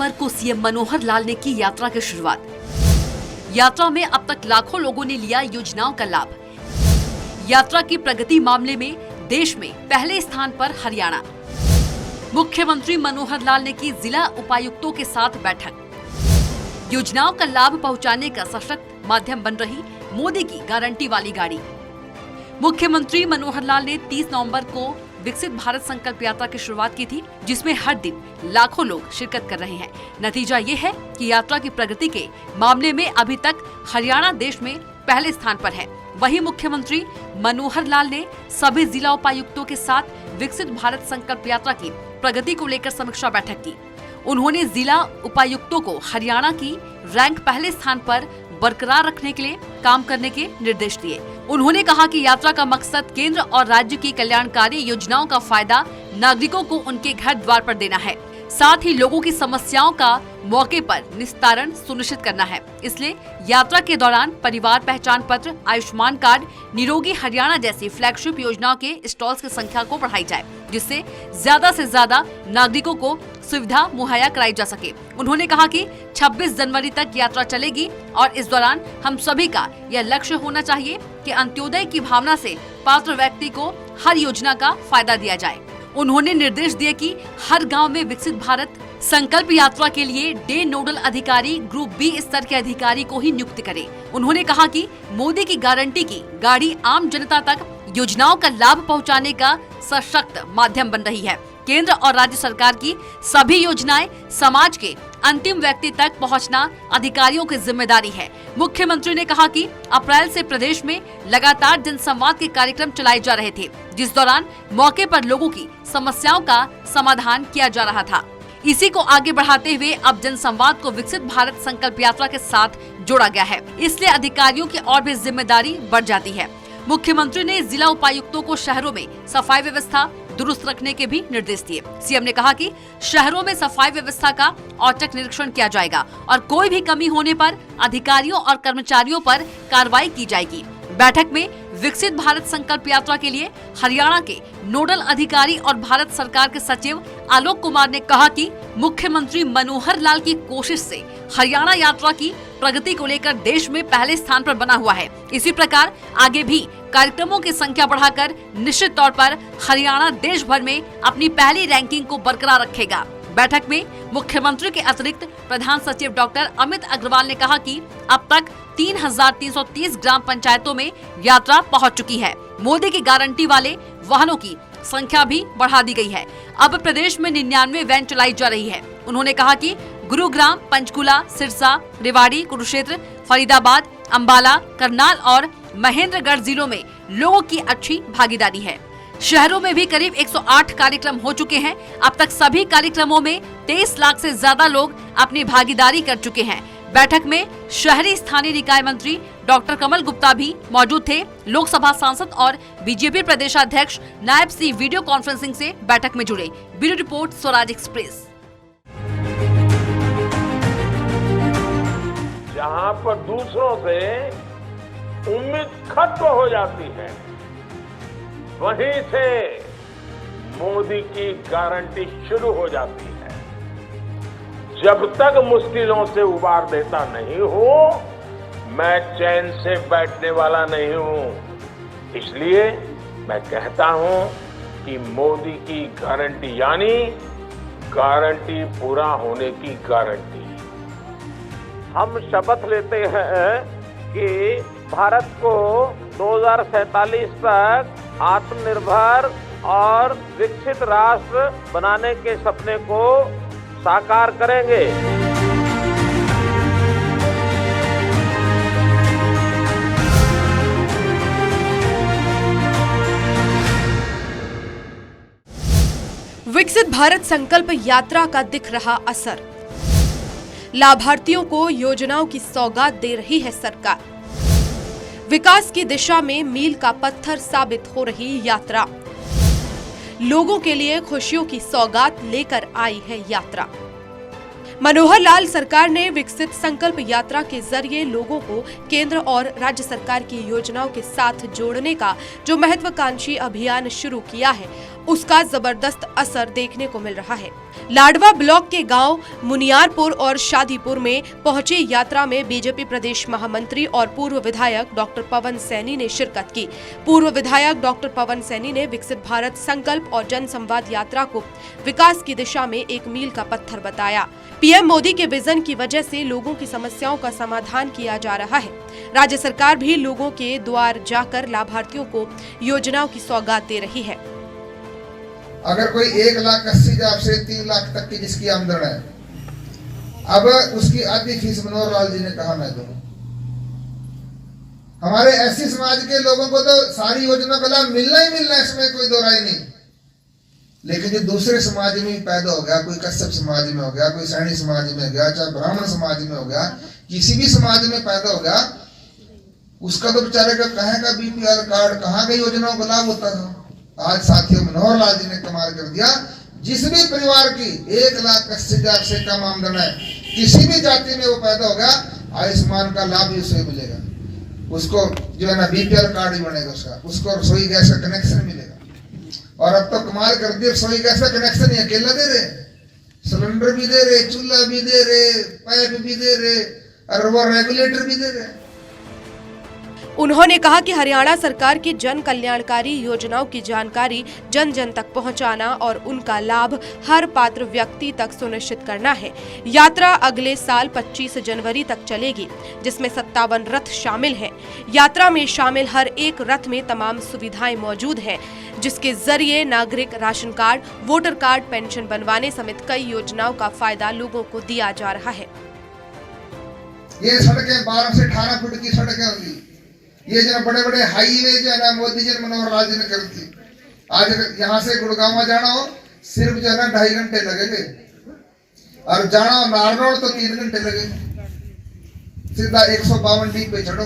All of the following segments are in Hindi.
नवंबर को सीएम मनोहर लाल ने की यात्रा की शुरुआत। यात्रा में अब तक लाखों लोगों ने लिया योजनाओं का लाभ। यात्रा की प्रगति मामले में देश में पहले स्थान पर हरियाणा। मुख्यमंत्री मनोहर लाल ने की जिला उपायुक्तों के साथ बैठक। योजनाओं का लाभ पहुंचाने का सशक्त माध्यम बन रही मोदी की गारंटी वाली गाड़ी। मुख्यमंत्री मनोहर लाल ने 30 नवंबर को विकसित भारत संकल्प यात्रा की शुरुआत की थी, जिसमें हर दिन लाखों लोग शिरकत कर रहे हैं। नतीजा ये है कि यात्रा की प्रगति के मामले में अभी तक हरियाणा देश में पहले स्थान पर है। वहीं मुख्यमंत्री मनोहर लाल ने सभी जिला उपायुक्तों के साथ विकसित भारत संकल्प यात्रा की प्रगति को लेकर समीक्षा बैठक की। उन्होंने जिला उपायुक्तों को हरियाणा की रैंक पहले स्थान पर बरकरार रखने के लिए काम करने के निर्देश दिए। उन्होंने कहा कि यात्रा का मकसद केंद्र और राज्य की कल्याणकारी योजनाओं का फायदा नागरिकों को उनके घर द्वार पर देना है, साथ ही लोगों की समस्याओं का मौके पर निस्तारण सुनिश्चित करना है। इसलिए यात्रा के दौरान परिवार पहचान पत्र, आयुष्मान कार्ड, निरोगी हरियाणा जैसी फ्लैगशिप योजनाओं के स्टॉल्स की संख्या को बढ़ाई जाए, जिससे ज्यादा से ज्यादा नागरिकों को सुविधा मुहैया कराई जा सके। उन्होंने कहा कि 26 जनवरी तक यात्रा चलेगी और इस दौरान हम सभी का यह लक्ष्य होना चाहिए कि अंत्योदय की भावना से पात्र व्यक्ति को हर योजना का फायदा दिया जाए। उन्होंने निर्देश दिए कि हर गांव में विकसित भारत संकल्प यात्रा के लिए डे नोडल अधिकारी ग्रुप बी स्तर के अधिकारी को ही नियुक्त करे। उन्होंने कहा कि मोदी की गारंटी की गाड़ी आम जनता तक योजनाओं का लाभ पहुंचाने का सशक्त माध्यम बन रही है। केंद्र और राज्य सरकार की सभी योजनाएं समाज के अंतिम व्यक्ति तक पहुंचना अधिकारियों की जिम्मेदारी है। मुख्यमंत्री ने कहा कि अप्रैल से प्रदेश में लगातार जनसंवाद के कार्यक्रम चलाए जा रहे थे, जिस दौरान मौके पर लोगों की समस्याओं का समाधान किया जा रहा था। इसी को आगे बढ़ाते हुए अब जनसंवाद को विकसित भारत संकल्प यात्रा के साथ जोड़ा गया है, इसलिए अधिकारियों की और भी जिम्मेदारी बढ़ जाती है। मुख्यमंत्री ने जिला उपायुक्तों को शहरों में सफाई व्यवस्था दुरुस्त रखने के भी निर्देश दिए। सीएम ने कहा कि शहरों में सफाई व्यवस्था का औचक निरीक्षण किया जाएगा और कोई भी कमी होने पर अधिकारियों और कर्मचारियों पर कार्रवाई की जाएगी। बैठक में विकसित भारत संकल्प यात्रा के लिए हरियाणा के नोडल अधिकारी और भारत सरकार के सचिव आलोक कुमार ने कहा कि मुख्यमंत्री मनोहर लाल की कोशिश से हरियाणा यात्रा की प्रगति को लेकर देश में पहले स्थान पर बना हुआ है। इसी प्रकार आगे भी कार्यक्रमों की संख्या बढ़ाकर निश्चित तौर पर हरियाणा देश भर में अपनी पहली रैंकिंग को बरकरार रखेगा। बैठक में मुख्यमंत्री के अतिरिक्त प्रधान सचिव डॉक्टर अमित अग्रवाल ने कहा कि अब तक 3,330 ग्राम पंचायतों में यात्रा पहुंच चुकी है। मोदी की गारंटी वाले वाहनों की संख्या भी बढ़ा दी गई है। अब प्रदेश में 99 वैन चलाई जा रही है। उन्होंने कहा कि गुरुग्राम, पंचकुला, सिरसा, रेवाड़ी, कुरुक्षेत्र, फरीदाबाद, अंबाला, करनाल और महेंद्रगढ़ जिलों में लोगों की अच्छी भागीदारी है। शहरों में भी करीब 108 कार्यक्रम हो चुके हैं। अब तक सभी कार्यक्रमों में 23 लाख से ज्यादा लोग अपनी भागीदारी कर चुके हैं। बैठक में शहरी स्थानीय निकाय मंत्री डॉक्टर कमल गुप्ता भी मौजूद थे। लोकसभा सांसद और बीजेपी प्रदेशाध्यक्ष नायब सिंह वीडियो कॉन्फ्रेंसिंग से बैठक में जुड़े। Bureau report, Swaraj express. जहां पर दूसरों से उम्मीद खत्म हो जाती है, वहीं से मोदी की गारंटी शुरू हो जाती है। जब तक मुश्किलों से उबार देता नहीं हूं, मैं चैन से बैठने वाला नहीं हूं। इसलिए मैं कहता हूं कि मोदी की गारंटी यानी गारंटी पूरा होने की गारंटी। हम शपथ लेते हैं कि भारत को 2047 तक आत्मनिर्भर और विकसित राष्ट्र बनाने के सपने को साकार करेंगे। विकसित भारत संकल्प यात्रा का दिख रहा असर। लाभार्थियों को योजनाओं की सौगात दे रही है सरकार। विकास की दिशा में मील का पत्थर साबित हो रही यात्रा। लोगों के लिए खुशियों की सौगात लेकर आई है यात्रा। मनोहर लाल सरकार ने विकसित संकल्प यात्रा के जरिए लोगों को केंद्र और राज्य सरकार की योजनाओं के साथ जोड़ने का जो महत्वाकांक्षी अभियान शुरू किया है, उसका जबरदस्त असर देखने को मिल रहा है। लाडवा ब्लॉक के गांव मुनियारपुर और शादीपुर में पहुंची यात्रा में बीजेपी प्रदेश महामंत्री और पूर्व विधायक डॉक्टर पवन सैनी ने शिरकत की। पूर्व विधायक डॉक्टर पवन सैनी ने विकसित भारत संकल्प और जन संवाद यात्रा को विकास की दिशा में एक मील का पत्थर बताया। पीएम मोदी के विजन की वजह से लोगों की समस्याओं का समाधान किया जा रहा है। राज्य सरकार भी लोगों के द्वार जाकर लाभार्थियों को योजनाओं की सौगात दे रही है। अगर कोई 1,80,000 से 3 लाख तक की जिसकी आमदन है, अब उसकी आधी फीस मनोहर लाल जी ने कहा मैं दूं। हमारे एससी समाज के लोगों को तो सारी योजना का लाभ मिलना ही मिलना है, इसमें कोई दो राय नहीं। लेकिन जो दूसरे समाज में पैदा हो गया, कोई कश्यप समाज में हो गया, कोई सैनी समाज में हो गया, चाहे ब्राह्मण समाज में हो गया, किसी भी समाज में पैदा हो गया, उसका तो बेचारे का कहाँ का बीपीएल कार्ड, कहाँ का योजनाओं का लाभ होता था। आज साथियों मनोहर लाल जी ने कमाल कर दिया। जिस भी परिवार की 1,80,000 से कम आमदन है, किसी भी जाति में वो पैदा हो गया, आयुष्मान का लाभ भी उसे मिलेगा। उसको जो है ना बीपीएल कार्ड भी बनेगा, उसको रसोई गैस का कनेक्शन मिलेगा। और अब तो कमाल कर दिया, रसोई गैस का कनेक्शन ही अकेला दे रहे, सिलेंडर भी दे रहे, चूल्हा भी दे रहे, पाइप भी दे रहे और वो रेगुलेटर भी दे रहे। उन्होंने कहा कि हरियाणा सरकार की जन कल्याणकारी योजनाओं की जानकारी जन जन तक पहुंचाना और उनका लाभ हर पात्र व्यक्ति तक सुनिश्चित करना है। यात्रा अगले साल 25 जनवरी तक चलेगी, जिसमें 57 रथ शामिल हैं। यात्रा में शामिल हर एक रथ में तमाम सुविधाएं मौजूद हैं, जिसके जरिए नागरिक ration card, voter card, pension बनवाने समेत कई योजनाओं का फायदा लोगों को दिया जा रहा है। ये सड़कें 12 से 18 फुट की सड़कें होंगी। ये जो बड़े बड़े हाईवे जो है ना मोदी जी मनोहर लाल जी ने कर दी। आज अगर यहाँ से गुड़गांव जाना हो सिर्फ जो है ना 2.5 घंटे लगेंगे, और जाना हो नारनौल तो 3 घंटे लगेंगे। सीधा 152 डी पे चढ़ो,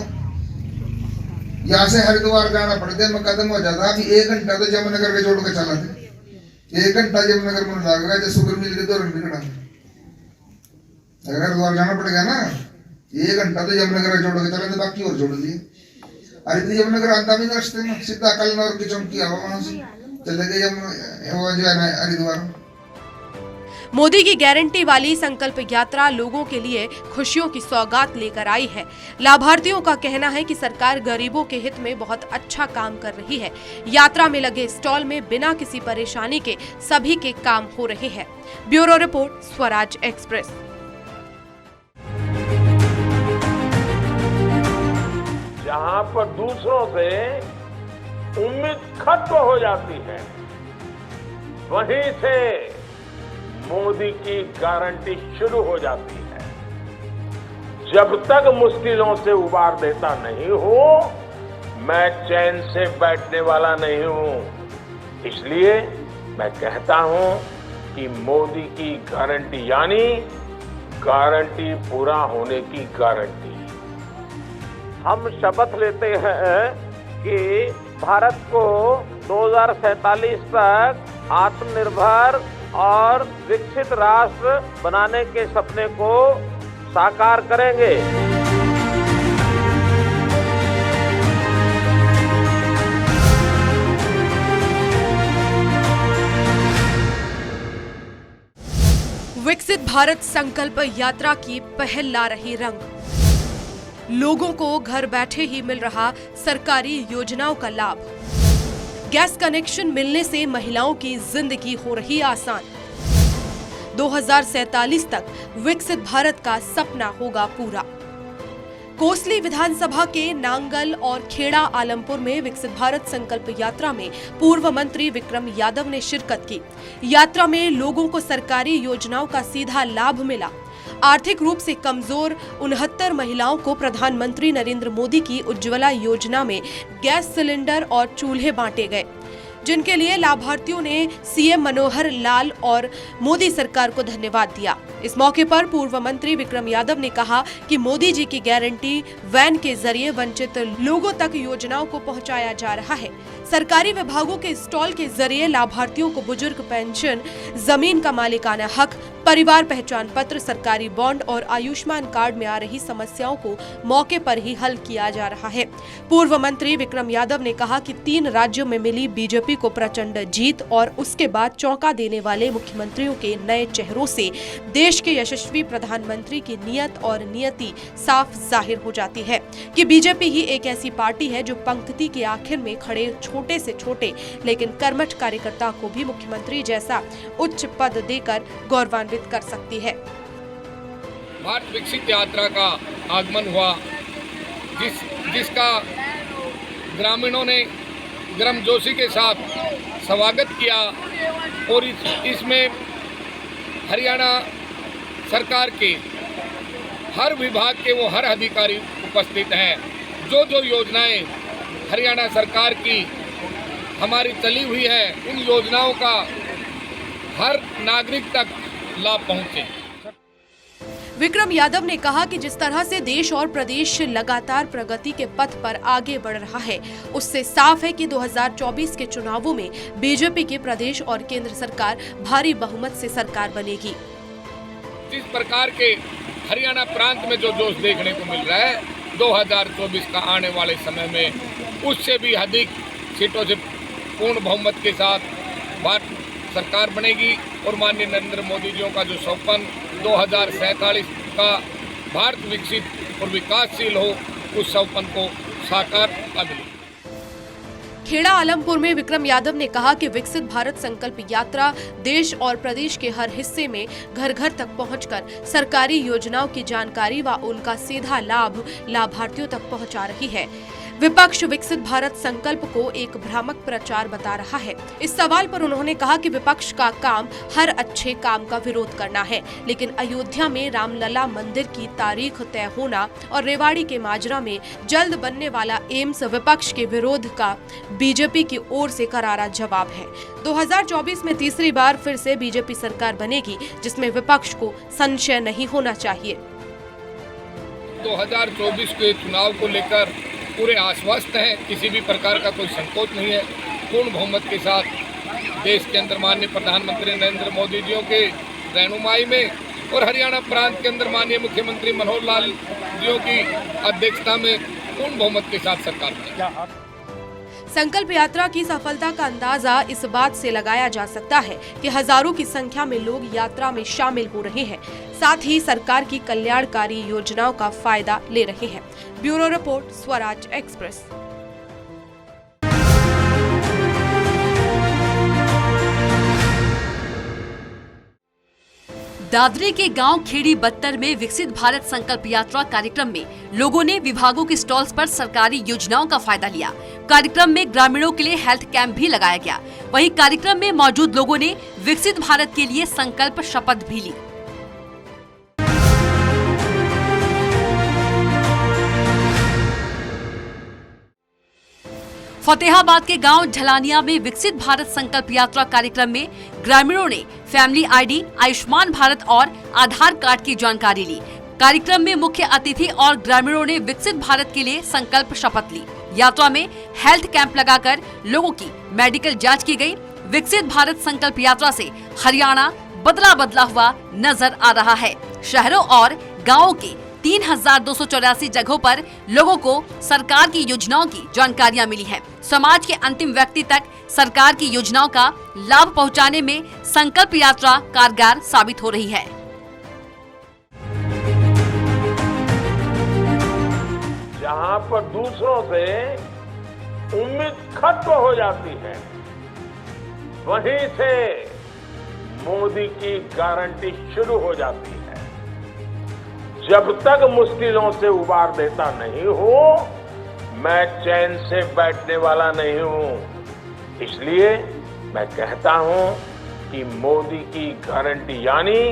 यहाँ से हरिद्वार जाना पड़ते में कदम हो जाता। अभी 1 घंटा तो जमुनगर के जोड़ के चला थे, 1 घंटा जमुनगर में लगेगा, जो शुगर मिल के 2 घंटे कटा। अगर हरिद्वार जाना पड़ेगा ना 1 घंटा तो जमुनगर के जोड़ के चला, बाकी और जोड़ लिए। अरे जमुनगर आता भी रास्ते में सीधा कलनौर की चौकी आओ, वहां से चले गए वो जो है ना हरिद्वार। मोदी की गारंटी वाली संकल्प यात्रा लोगों के लिए खुशियों की सौगात लेकर आई है। लाभार्थियों का कहना है कि सरकार गरीबों के हित में बहुत अच्छा काम कर रही है। यात्रा में लगे स्टॉल में बिना किसी परेशानी के सभी के काम हो रहे हैं। Bureau report, Swaraj express. जहां पर दूसरों से उम्मीद खत्म हो जाती है, वहीं से मोदी की गारंटी शुरू हो जाती है। जब तक मुश्किलों से उबार देता नहीं हूं, मैं चैन से बैठने वाला नहीं हूं। इसलिए मैं कहता हूं कि मोदी की गारंटी यानी गारंटी पूरा होने की गारंटी। हम शपथ लेते हैं कि भारत को 2047 तक आत्मनिर्भर और विकसित राष्ट्र बनाने के सपने को साकार करेंगे। विकसित भारत संकल्प यात्रा की पहल ला रही रंग। लोगों को घर बैठे ही मिल रहा सरकारी योजनाओं का लाभ। गैस कनेक्शन मिलने से महिलाओं की जिंदगी हो रही आसान। 2047 तक विकसित भारत का सपना होगा पूरा। कोसली विधानसभा के नांगल और खेड़ा आलमपुर में विकसित भारत संकल्प यात्रा में पूर्व मंत्री विक्रम यादव ने शिरकत की। यात्रा में लोगों को सरकारी योजनाओं का सीधा लाभ मिला। आर्थिक रूप से कमजोर 69 महिलाओं को प्रधानमंत्री नरेंद्र मोदी की उज्ज्वला योजना में गैस सिलेंडर और चूल्हे बांटे गए, जिनके लिए लाभार्थियों ने सीएम मनोहर लाल और मोदी सरकार को धन्यवाद दिया। इस मौके पर पूर्व मंत्री विक्रम यादव ने कहा कि मोदी जी की गारंटी वैन के जरिए वंचित लोगों तक योजनाओं को पहुंचाया जा रहा है। सरकारी विभागों के स्टॉल के जरिए लाभार्थियों को बुजुर्ग पेंशन, जमीन का मालिकाना हक, परिवार पहचान पत्र, सरकारी बॉन्ड और आयुष्मान कार्ड में आ रही समस्याओं को मौके पर ही हल किया जा रहा है। पूर्व मंत्री विक्रम यादव ने कहा कि 3 राज्यों में मिली बीजेपी बीजेपी को प्रचंड जीत और उसके बाद चौंका देने वाले मुख्यमंत्रियों के नए चेहरों से देश के यशस्वी प्रधानमंत्री की नियत और नियति साफ जाहिर हो जाती है कि बीजेपी ही एक ऐसी पार्टी है जो पंक्ति के आखिर में खड़े छोटे से छोटे लेकिन कर्मठ कार्यकर्ता को भी मुख्यमंत्री जैसा उच्च पद देकर गौरवान्वित कर सकती है। भारत विकसित यात्रा का आगमन हुआ, जिसका ग्रामीणों ने गर्मजोशी के साथ स्वागत किया और इसमें हरियाणा सरकार के हर विभाग के वो हर अधिकारी उपस्थित हैं। जो जो योजनाएं हरियाणा सरकार की हमारी चली हुई है, उन योजनाओं का हर नागरिक तक लाभ पहुंचे। विक्रम यादव ने कहा कि जिस तरह से देश और प्रदेश लगातार प्रगति के पथ पर आगे बढ़ रहा है, उससे साफ है कि 2024 के चुनावों में बीजेपी की प्रदेश और केंद्र सरकार भारी बहुमत से सरकार बनेगी। जिस प्रकार के हरियाणा प्रांत में जो जोश देखने को मिल रहा है, 2024 का आने वाले समय में उससे भी अधिक सीटों से पूर्ण बहुमत के साथ भारत सरकार बनेगी और माननीय नरेंद्र मोदी जी का जो सपन 2047 का भारत विकसित और विकासशील हो, उस सपन को साकार कर दे। खेड़ा आलमपुर में विक्रम यादव ने कहा कि विकसित भारत संकल्प यात्रा देश और प्रदेश के हर हिस्से में घर घर तक पहुंचकर सरकारी योजनाओं की जानकारी व उनका सीधा लाभ लाभार्थियों तक पहुंचा रही है। विपक्ष विकसित भारत संकल्प को एक भ्रामक प्रचार बता रहा है। इस सवाल पर उन्होंने कहा कि विपक्ष का काम हर अच्छे काम का विरोध करना है, लेकिन अयोध्या में रामलला मंदिर की तारीख तय होना और रेवाड़ी के माजरा में जल्द बनने वाला एम्स विपक्ष के विरोध का बीजेपी की ओर से करारा जवाब है। 2024 में तीसरी बार फिर से बीजेपी सरकार बनेगी, जिसमें विपक्ष को संशय नहीं होना चाहिए। 2024 के चुनाव को लेकर पूरे आश्वस्त हैं, किसी भी प्रकार का कोई संकोच नहीं है। पूर्ण बहुमत के साथ देश के अंदर माननीय प्रधानमंत्री नरेंद्र मोदी जी के रहनुमाई में और हरियाणा प्रांत के अंदर माननीय मुख्यमंत्री मनोहर लाल जी की अध्यक्षता में पूर्ण बहुमत के साथ सरकार बनेगी। संकल्प यात्रा की सफलता का अंदाजा इस बात से लगाया जा सकता है कि हजारों की संख्या में लोग यात्रा में शामिल हो रहे हैं, साथ ही सरकार की कल्याणकारी योजनाओं का फायदा ले रहे हैं। Bureau report, Swaraj express. Dadri के गांव खेड़ी बत्तर में विकसित भारत संकल्प यात्रा कार्यक्रम में लोगों ने विभागों के स्टॉल्स पर सरकारी योजनाओं का फायदा लिया। कार्यक्रम में ग्रामीणों के लिए हेल्थ कैंप भी लगाया गया। वहीं कार्यक्रम में मौजूद लोगों ने विकसित भारत के लिए संकल्प शपथ भी ली। फतेहाबाद के गांव झलानिया में विकसित भारत संकल्प यात्रा कार्यक्रम में ग्रामीणों ने फैमिली आईडी, आयुष्मान भारत और आधार कार्ड की जानकारी ली। कार्यक्रम में मुख्य अतिथि और ग्रामीणों ने विकसित भारत के लिए संकल्प शपथ ली। यात्रा में हेल्थ कैंप लगाकर लोगों की मेडिकल जांच की गई। विकसित भारत संकल्प यात्रा से हरियाणा बदला बदला हुआ नजर आ रहा है। शहरों और गाँवों के 3284 जगहों पर लोगों को सरकार की योजनाओं की जानकारियां मिली है। समाज के अंतिम व्यक्ति तक सरकार की योजनाओं का लाभ पहुंचाने में संकल्प यात्रा कारगर साबित हो रही है। जहां पर दूसरों से उम्मीद खत्म हो जाती है, वहीं से मोदी की गारंटी शुरू हो जाती है। जब तक मुश्किलों से उबार देता नहीं हूं, मैं चैन से बैठने वाला नहीं हूं। इसलिए मैं कहता हूं कि मोदी की गारंटी यानी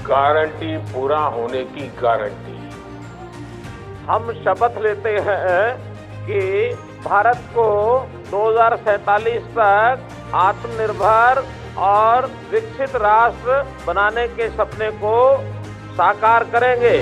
गारंटी पूरा होने की गारंटी। हम शपथ लेते हैं कि भारत को 2047 तक आत्मनिर्भर और विकसित राष्ट्र बनाने के सपने को साकार करेंगे।